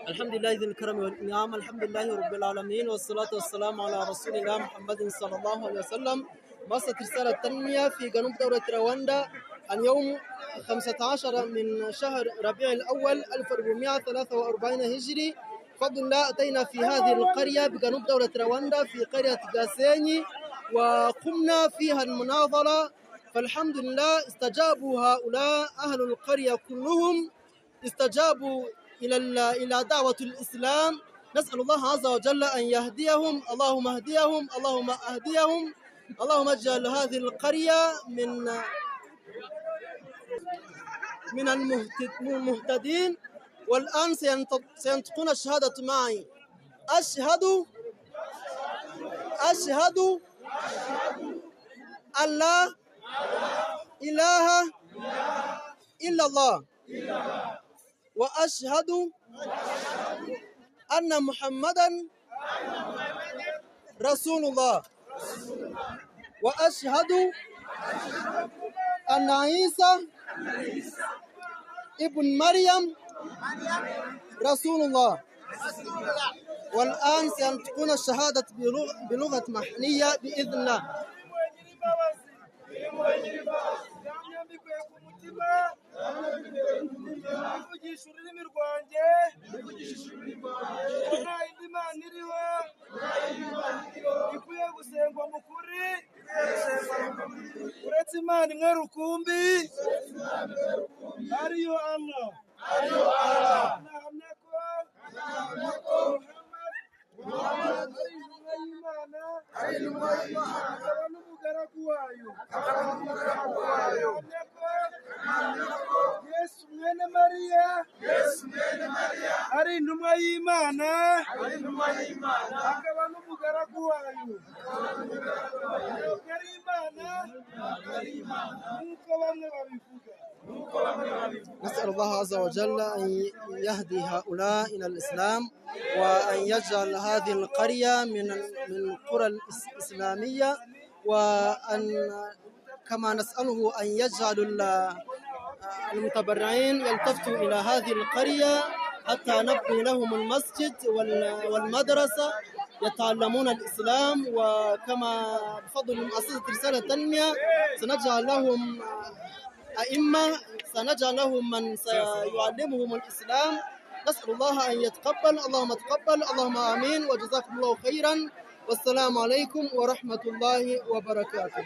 الحمد لله ذي الكرم والإنعام، الحمد لله رب العالمين، والصلاة والسلام على رسول الله محمد صلى الله عليه وسلم. مؤسسة رسالة التنمية في جنوب دولة رواندا اليوم 15 من شهر ربيع الأول 1443 هجري. بفضل الله أتينا في هذه القرية بجنوب دولة رواندا في قرية جاسيني، وقمنا فيها المناضلة. فالحمد لله استجابوا هؤلاء أهل القرية كلهم، استجابوا إلى دعوة الإسلام. نسأل الله عز وجل أن يهديهم، اللهم اهديهم، اللهم أهديهم، اللهم اجعل هذه القرية من المهتدين. والآن سينطقون الشهادة معي. أشهد أن لا إله إلا الله، وأشهد أن محمدا رسول الله، وأشهد أن عيسى ابن مريم رسول الله. والآن سينطقون الشهادة بلغة محلية بإذن الله. uretse Imana imwe rukumbi ariyo Allah. Nahamya ko Muhammad ari intumwa y'Imana akaba n'umugaragu wayo. Nahamya ko Yesu mwene Mariya ari intumwa y'Imana akaba n'umugaragu wayo. Ari Imana nk'uko bamwe babivuga. نسأل الله عز وجل أن يهدي هؤلاء إلى الإسلام، وأن يجعل هذه القرية من القرى الإسلامية، وأن كما نسأله أن يجعل المتبرعين يلتفتوا إلى هذه القرية حتى نبني لهم المسجد والمدرسة يتعلمون الإسلام. وكما بفضل مؤسسة رسالة التنمية سنجعل لهم أئمة، سنجعل لهم من سيعلمهم الإسلام. نسأل الله أن يتقبل، اللهم تقبل، اللهم آمين، وجزاكم الله خيرا، والسلام عليكم ورحمة الله وبركاته.